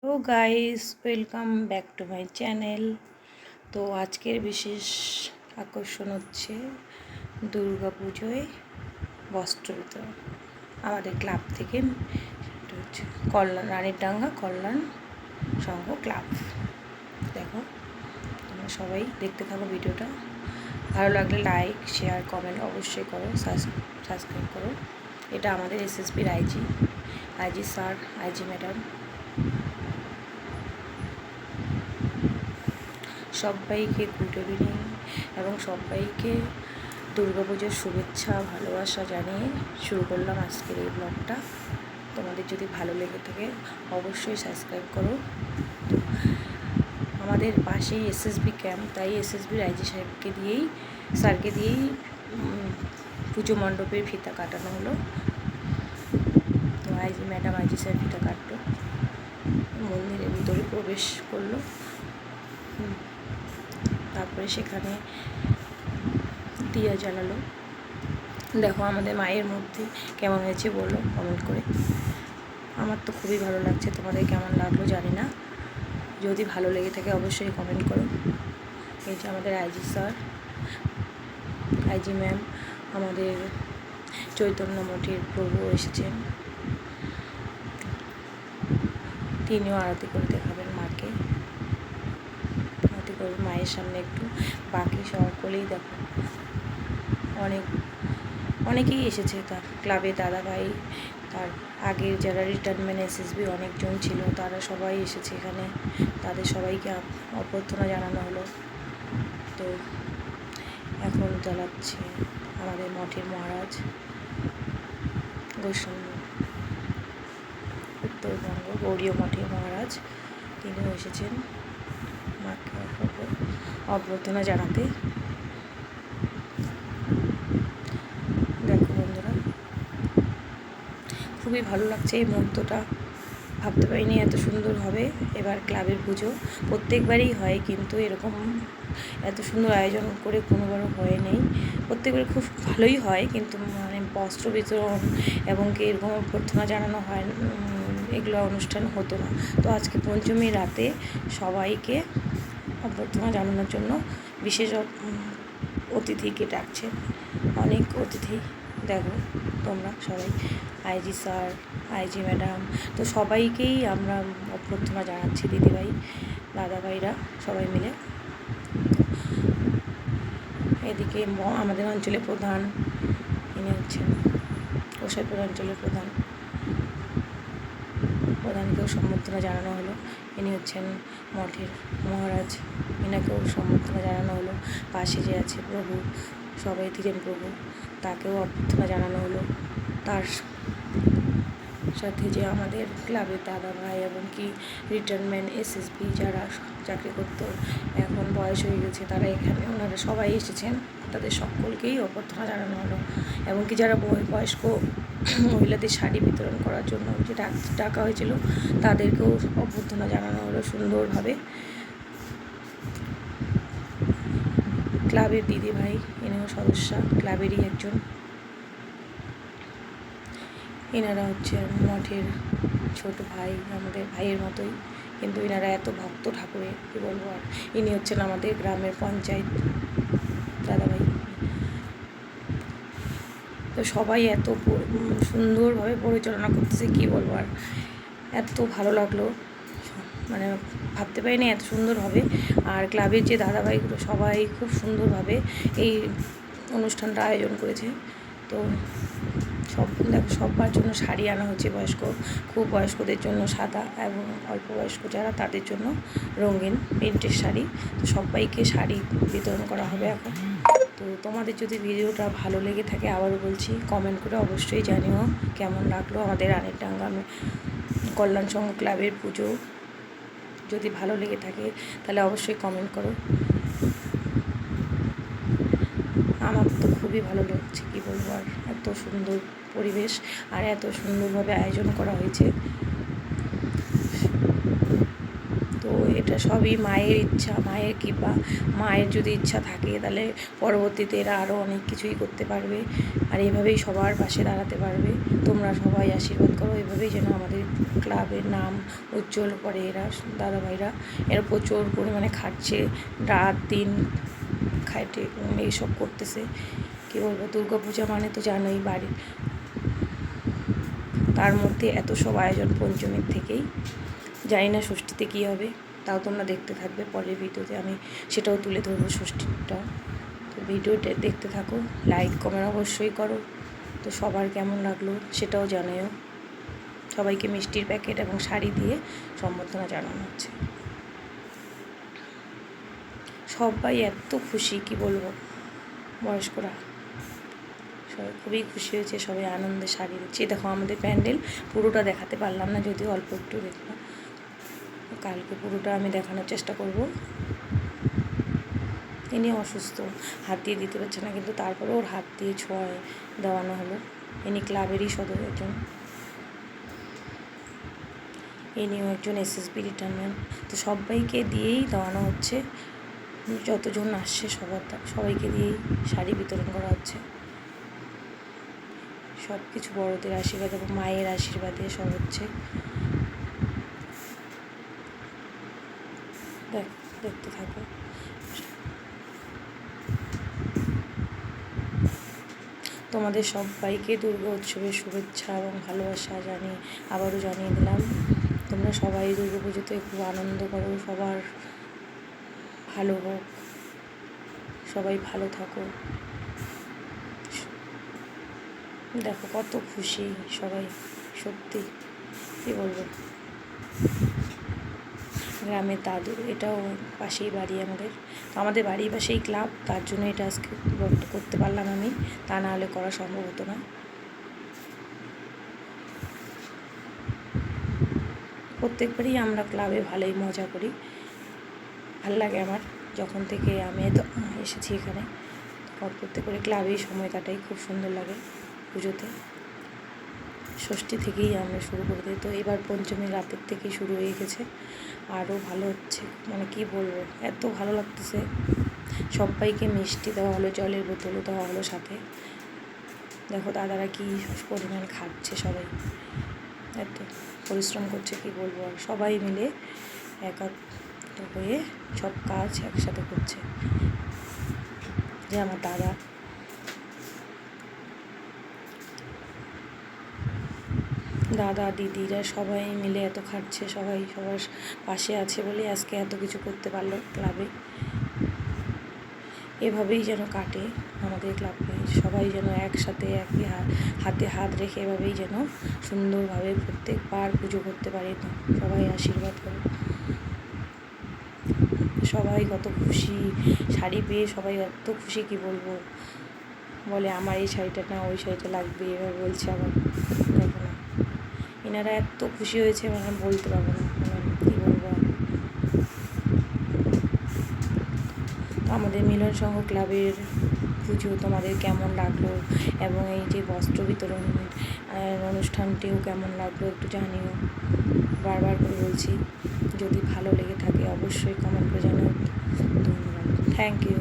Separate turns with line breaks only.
তো guys, welcome back to my channel. তো আজকের বিশেষ আকর্ষণ হচ্ছে দুর্গা পুজোয় বস্ত্র বিতরণ। আমাদের ক্লাব থেকে সেটা হচ্ছে কল্যাণ রানীরডাঙ্গা কল্যাণ সংঘ ক্লাব। দেখো, তোমরা সবাই দেখতে থাকো ভিডিওটা। ভালো লাগলে লাইক, শেয়ার, কমেন্ট অবশ্যই করো, সাবস্ক্রাইব করো। এটা আমাদের এসএসবির আইজি স্যার, আইজি ম্যাডাম, সবাইকে গুড ইভিনিং এবং সবাইকে দুর্গাপুজোর শুভেচ্ছা ভালোবাসা জানিয়ে শুরু করলাম আজকের এই ব্লগটা। তোমাদের যদি ভালো লেগে থাকে অবশ্যই সাবস্ক্রাইব করো। আমাদের পাশেই এসএসবি ক্যাম্প, তাই এসএসবির আইজি স্যারকে দিয়েই পুজো মণ্ডপের ফিতা কাটানো হলো। তো আইজি ম্যাডাম, আইজি স্যার ফিতা কাটলো, মন্দিরের ভিতরে প্রবেশ করলো। তারপরে সেখানে দিয়া জ্বালালো। দেখো আমাদের মায়ের মূর্তি কেমন হয়েছে বলো কমেন্ট করে। আমার তো খুবই ভালো লাগছে, তোমাদের কেমন লাগলো জানি না। যদি ভালো লেগে থাকে অবশ্যই কমেন্ট করো। এই যে আমাদের আইজি স্যার, আইজি ম্যাম, আমাদের চৈতন্য মঠের প্রভু এসেছেন, তিনিও আরতি করে দেখাবেন মাকে। আরতি করবেন মায়ের সামনে একটু। বাকি সকলেই দেখো অনেকেই এসেছে। তার ক্লাবে দাদাভাই, তার আগের যারা রিটায়ারমেন্ট এসএসবি অনেকজন ছিল, তারা সবাই এসেছে এখানে। তাদের সবাইকে অভ্যর্থনা জানানো হলো। তো এখন জ্বালাচ্ছে আমাদের মঠের মহারাজ, উত্তরবঙ্গ গৌড়ীয় মঠের মহারাজ, তিনিও এসেছেন মাকে অভ্যর্থনা জানাতে। দেখো বন্ধুরা, খুবই ভালো লাগছে এই মুহূর্তটা। ভাবতে পারিনি এত সুন্দর হবে এবার ক্লাবের পুজো। প্রত্যেকবারই হয়, কিন্তু এরকম এত সুন্দর আয়োজন করে কোনোবারও হয় নেই। প্রত্যেকবার খুব ভালোই হয়, কিন্তু মানে বস্ত্র বিতরণ এবং কি এরকম অভ্যর্থনা জানানো হয়, এগুলো অনুষ্ঠান হতো না। তো আজকে পঞ্চমী রাতে সবাইকে অভ্যর্থনা জানানোর জন্য বিশেষ অতিথিকে ডাকছে, অনেক অতিথি। দেখো তোমরা সবাই, আইজি স্যার, আইজি ম্যাডাম, তো সবাইকেই আমরা অভ্যর্থনা জানাচ্ছি, দিদিভাই দাদাভাইরা সবাই মিলে। এদিকে আমাদের অঞ্চলের প্রধান, ইনি হচ্ছেন গোসাইপুর অঞ্চলের প্রধানকেও সম্বর্ধনা জানানো হলো। ইনি হচ্ছেন মঠের মহারাজ, এনাকেও সম্বর্ধনা জানানো হলো। পাশে যে আছে প্রভু, সবাই ধীরেন প্রভু, তাকেও অভ্যর্থনা জানানো হলো। তার সাথে যে আমাদের ক্লাবের দাদা ভাই এবং কি রিটায়ারমেন্ট এসএসবি যারা চাকরি করতো, এখন বয়স হয়ে গেছে, তারা এখানে ওনারা সবাই এসেছেন, তাদের সকলকেই অভ্যর্থনা জানানো হলো। এবং কি যারা বয়স্ক মহিলাদের শাড়ি বিতরণ করার জন্য যে ডাকা হয়েছিল, তাদেরকেও অভ্যর্থনা জানানো হলো সুন্দরভাবে। ক্লাবের দিদিভাই, ইনিও সদস্যা ক্লাবেরই একজন। এনারা হচ্ছে মঠের ছোট ভাই, আমাদের ভাইয়ের মতোই, কিন্তু এনারা এত ভক্ত ঠাকুরের, কী বলবো আর। ইনি হচ্ছেন আমাদের গ্রামের পঞ্চায়েত দাদাভাই। তো সবাই এত সুন্দরভাবে পরিচালনা করতেছে, কী বলবো আর। এত ভালো লাগলো, মানে ভাবতে পারিনি এত সুন্দর হবে। আর ক্লাবের যে দাদাভাইগুলো সবাই খুব সুন্দরভাবে এই অনুষ্ঠানটা আয়োজন করেছে। তো সবার জন্য শাড়ি আনা হচ্ছে, খুব বয়স্কদের জন্য সাদা, এবং অল্প বয়স্ক যারা তাদের জন্য রঙিন প্রিন্টের শাড়ি। তো সবাইকে শাড়ি বিতরণ করা হবে এখন। তো তোমাদের যদি ভিডিওটা ভালো লেগে থাকে, আবারও বলছি, কমেন্ট করে অবশ্যই জানিও কেমন লাগলো আমাদের রানীরডাঙ্গা কল্যাণ সংঘ ক্লাবের পুজো। যদি ভালো লেগে থাকে তাহলে অবশ্যই কমেন্ট করো। আমার তো খুবই ভালো লাগছে, কী বলবো আর। এত সুন্দর পরিবেশ আর এত সুন্দরভাবে আয়োজন করা হয়েছে। তো এটা সবই মায়ের ইচ্ছা, মায়ের কৃপা। মায়ের যদি ইচ্ছা থাকে তাহলে পরবর্তীতে এরা আরও অনেক কিছুই করতে পারবে, আর এভাবেই সবার পাশে দাঁড়াতে পারবে। তোমরা সবাই আশীর্বাদ করো, এভাবেই যেন আমাদের ক্লাবের নাম উজ্জ্বল করে এরা দাদাভাইরা। এরা প্রচুর পরিমাণে খাটছে, রাত দিন খাটে এইসব করতেছে। কী বলবো, দুর্গা পূজা মানে তো জানোই বাড়ি, তার মধ্যে এত সব আয়োজন পঞ্চমীর থেকেই। জানি না ষষ্ঠীতে কী হবে, তাও তোমরা দেখতে থাকবে। পরের ভিডিওতে আমি সেটাও তুলে ধরবো, ষষ্ঠীটা। তো ভিডিওটা দেখতে থাকো, লাইক কমেন্ট অবশ্যই করো। তো সবার কেমন লাগলো সেটাও জানাও। সবাইকে মিষ্টির প্যাকেট এবং শাড়ি দিয়ে সম্বর্ধনা জানানো হচ্ছে। সবাই এত খুশি, কি বলবো, বয়স্করা সবাই খুবই খুশি হয়েছে, সবাই আনন্দে শাড়ি দিচ্ছে। দেখো আমাদের প্যান্ডেল পুরোটা দেখাতে পারলাম না, যদিও অল্প একটু দেখলাম। কালকে পুরোটা আমি দেখানোর চেষ্টা করব। ইনি অসুস্থ, হাত দিয়ে দিতে পারছে না, কিন্তু তারপরে ওর হাত দিয়ে ছোঁয়া দেওয়ানো হলো। ইনি ক্লাবেরই সদস্য একজন, ইনিও একজন এসএসবি রিটার্নম্যান। তো সবাইকে দিয়েই দেওয়ানো হচ্ছে, যতজন আসছে সবাইকে দিয়েই শাড়ি বিতরণ করা হচ্ছে। সব কিছু বড়দের আশীর্বাদ এবং মায়ের আশীর্বাদে সব হচ্ছে। দেখতে থাকো। তোমাদের সবাইকে দুর্গা উৎসবের শুভেচ্ছা এবং ভালোবাসা আবারও জানিয়ে দিলাম। তোমরা সবাই দুর্গা পুজোতে খুব আনন্দ করো, সবার ভালো হোক, সবাই ভালো থাকো। দেখো কত খুশি সবাই, সত্যি কী বলবো। গ্রামের দাদু, এটাও পাশেই বাড়ি আমাদের, তো আমাদের বাড়ির পাশেই ক্লাব, তার জন্য এটা আজকে ব্লগটা করতে পারলাম আমি, তা না হলে করা সম্ভব হতো না। প্রত্যেকবারই আমরা ক্লাবে ভালোই মজা করি, ভাল লাগে আমার। যখন থেকে আমি তো এসেছি এখানে, প্রত্যেকবারই ক্লাবেই সময় কাটাই, খুব সুন্দর লাগে পুজোতে। ষষ্ঠী থেকেই আমরা শুরু করে দিই, তো এবার পঞ্চমী রাতের থেকেই শুরু হয়ে গেছে, আরও ভালো হচ্ছে। মানে কি বলবো, এত ভালো লাগতেছে। সবাইকে মিষ্টি দেওয়া হলো, জলের বোতলও দেওয়া হলো সাথে। দেখো দাদারা কি পরিমাণ খাচ্ছে, সবাই এত পরিশ্রম করছে, কি বলবো। আর সবাই মিলে একাত্ম হয়ে সব কাজ একসাথে করছে। যে আমার দাদা দিদিরা সবাই মিলে এত খাটছে, সবাই সবার পাশে আছে বলে আজকে এত কিছু করতে পারলো ক্লাবে। এভাবেই যেন কাটে আমাদের ক্লাবে, সবাই যেন একসাথে একই হাতে হাত রেখে এভাবেই যেন সুন্দরভাবে প্রত্যেকবার পুজো করতে পারে। সবাই আশীর্বাদ করে। সবাই কত খুশি, শাড়ি পেয়ে সবাই এত খুশি, কি বলবো। বলে আমার এই শাড়িটা না, ওই শাড়িটা লাগবে, এবার বলছে আবার। দেখো না, এনারা এত খুশি হয়েছে, মানে বলতে পারবো না, মানে কী বলবো। আমাদের মিলন সংঘ ক্লাবের পুজো তোমাদের কেমন লাগলো, এবং এই যে বস্ত্র বিতরণ অনুষ্ঠানটিও কেমন লাগলো একটু জানিও। বারবার করে বলছি, যদি ভালো লেগে থাকে অবশ্যই কমেন্ট করে জানাও। ধন্যবাদ, থ্যাংক ইউ।